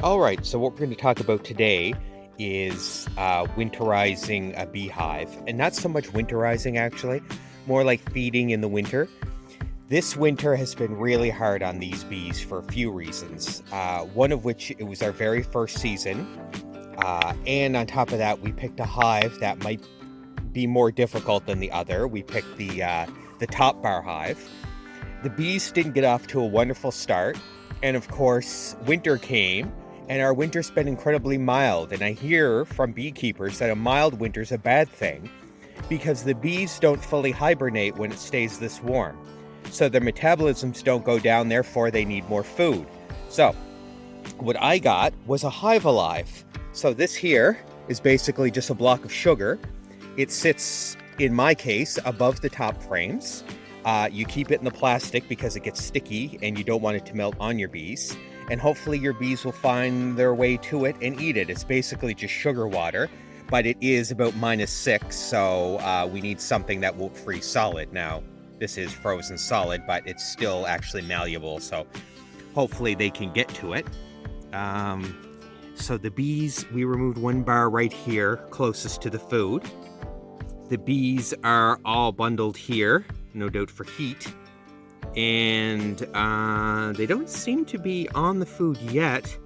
Alright, so what we're going to talk about today is winterizing a beehive. And not so much winterizing, actually, more like feeding in the winter. This winter has been really hard on these bees for a few reasons. One of which, it was our very first season. And on top of that, we picked a hive that might be more difficult than the other. We picked the top bar hive. The bees didn't get off to a wonderful start. And of course, winter came. And our winter's been incredibly mild. And I hear from beekeepers that a mild winter's a bad thing because the bees don't fully hibernate when it stays this warm. So their metabolisms don't go down, therefore they need more food. So what I got was a Hive Alive. So this here is basically just a block of sugar. It sits, in my case, above the top frames. You keep it in the plastic because it gets sticky and you don't want it to melt on your bees. And hopefully your bees will find their way to it and eat it. It's basically just sugar water, but it is about -6, so we need something that won't freeze solid. Now, this is frozen solid, but it's still actually malleable, so hopefully they can get to it. So the bees, we removed one bar right here, closest to the food. The bees are all bundled here, no doubt for heat. And they don't seem to be on the food yet.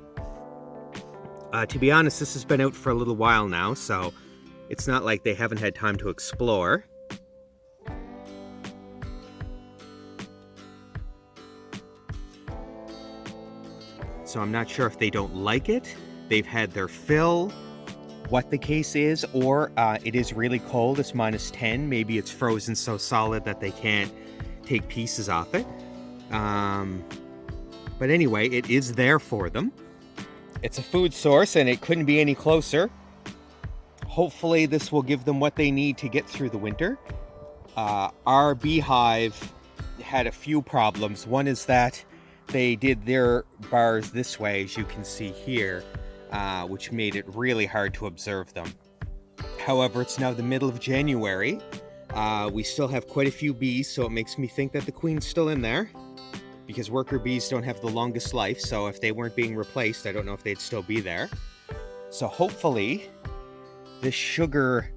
To be honest, this has been out for a little while now, so it's not like they haven't had time to explore. So I'm not sure if they don't like it, they've had their fill, what the case is, or it is really cold, it's -10. Maybe it's frozen so solid that they can't take pieces off it. But anyway, it is there for them. It's a food source and it couldn't be any closer. Hopefully this will give them what they need to get through the winter. Our beehive had a few problems. One is that they did their bars this way, as you can see here, which made it really hard to observe them. However, it's now the middle of January. We still have quite a few bees, so it makes me think that the queen's still in there, because worker bees don't have the longest life, so if they weren't being replaced, I don't know if they'd still be there. So hopefully this sugar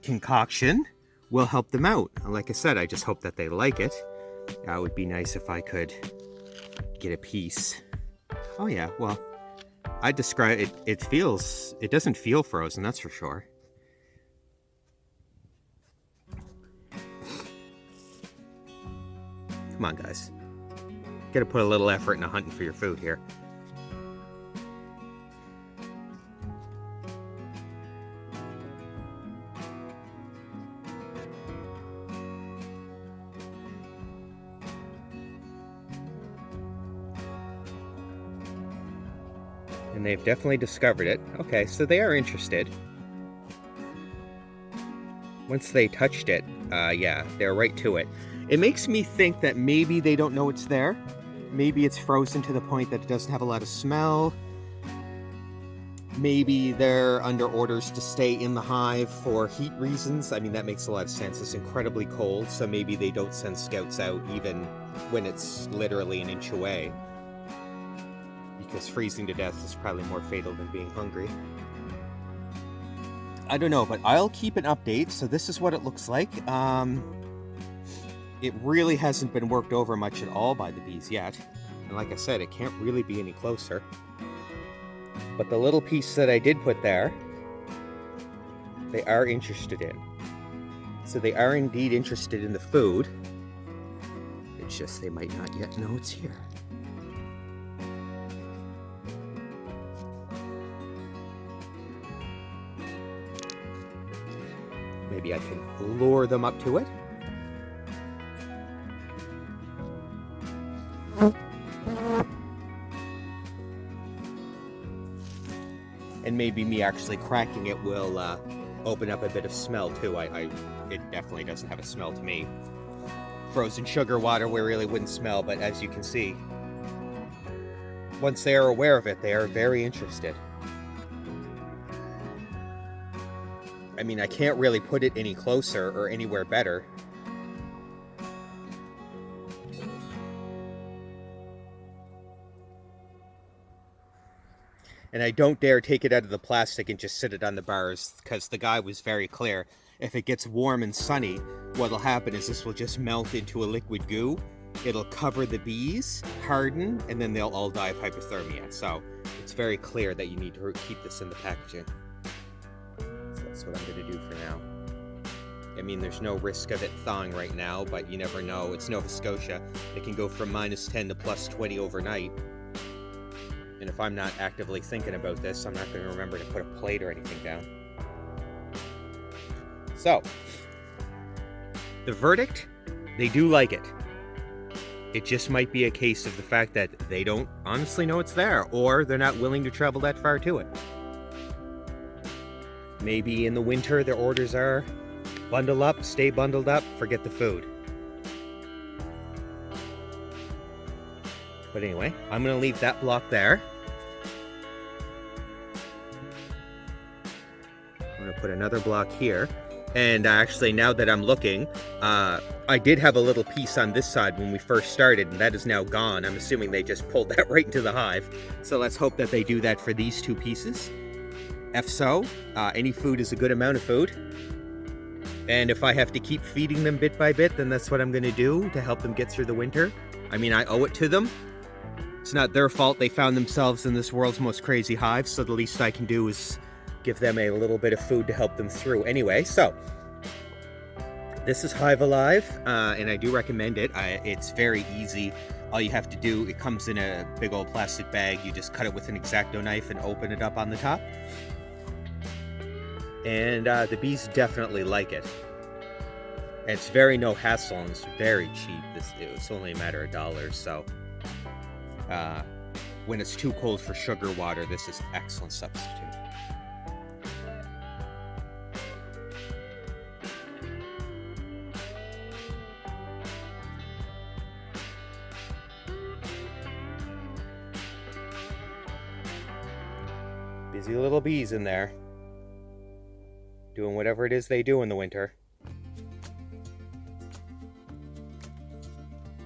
concoction will help them out. Like I said, I just hope that they like it. It would be nice if I could get a piece. Oh yeah, well, I describe it, it doesn't feel frozen, that's for sure. Come on, guys. Gotta put a little effort into hunting for your food here. And they've definitely discovered it. Okay, so they are interested. Once they touched it, yeah, they're right to it. It makes me think that maybe they don't know it's there. Maybe it's frozen to the point that it doesn't have a lot of smell. Maybe they're under orders to stay in the hive for heat reasons. I mean, that makes a lot of sense. It's incredibly cold, so maybe they don't send scouts out even when it's literally an inch away. Because freezing to death is probably more fatal than being hungry. I don't know, but I'll keep an update. So this is what it looks like. It really hasn't been worked over much at all by the bees yet. And like I said, it can't really be any closer. But the little piece that I did put there, they are interested in. So they are indeed interested in the food. It's just they might not yet know it's here. Maybe I can lure them up to it. And maybe me actually cracking it will open up a bit of smell too. It definitely doesn't have a smell to me. Frozen sugar water we really wouldn't smell, but as you can see, once they are aware of it, they are very interested. I mean, I can't really put it any closer or anywhere better. And I don't dare take it out of the plastic and just sit it on the bars, because the guy was very clear. If it gets warm and sunny, what'll happen is this will just melt into a liquid goo. It'll cover the bees, harden, and then they'll all die of hypothermia. So it's very clear that you need to keep this in the packaging. So that's what I'm going to do for now. I mean, there's no risk of it thawing right now, but you never know. It's Nova Scotia. It can go from -10 to +20 overnight. And if I'm not actively thinking about this, I'm not going to remember to put a plate or anything down. So, the verdict, they do like it. It just might be a case of the fact that they don't honestly know it's there, or they're not willing to travel that far to it. Maybe in the winter their orders are bundle up, stay bundled up, forget the food. But anyway, I'm going to leave that block there. I'm going to put another block here. And actually, now that I'm looking, I did have a little piece on this side when we first started, and that is now gone. I'm assuming they just pulled that right into the hive. So let's hope that they do that for these two pieces. If so, any food is a good amount of food. And if I have to keep feeding them bit by bit, then that's what I'm going to do to help them get through the winter. I mean, I owe it to them. It's not their fault they found themselves in this world's most crazy hive, so the least I can do is give them a little bit of food to help them through. Anyway, so this is Hive Alive, and I do recommend it. It's very easy. All you have to do, it comes in a big old plastic bag. You just cut it with an X-Acto knife and open it up on the top. And the bees definitely like it. And it's very no hassle, and it's very cheap. It's only a matter of dollars, so when it's too cold for sugar water, this is an excellent substitute. Busy little bees in there, doing whatever it is they do in the winter.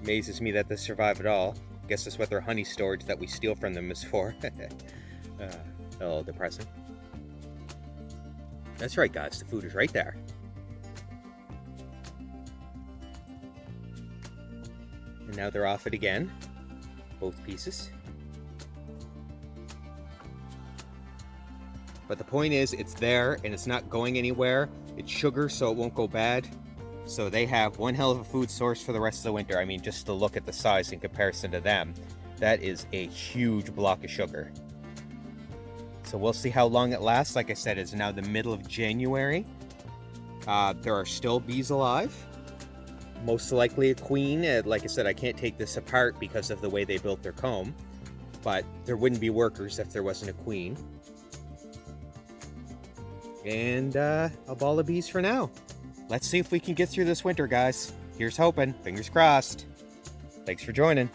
Amazes me that they survive at all. Guess that's what their honey storage that we steal from them is for. A little depressing. That's right, guys. The food is right there. And now they're off it again. Both pieces. But the point is, it's there and it's not going anywhere. It's sugar, so it won't go bad. So they have one hell of a food source for the rest of the winter. I mean, just to look at the size in comparison to them, that is a huge block of sugar. So we'll see how long it lasts. Like I said, it's now the middle of January. There are still bees alive. Most likely a queen. Like I said, I can't take this apart because of the way they built their comb. But there wouldn't be workers if there wasn't a queen. And a ball of bees for now. Let's see if we can get through this winter, guys. Here's hoping. Fingers crossed. Thanks for joining.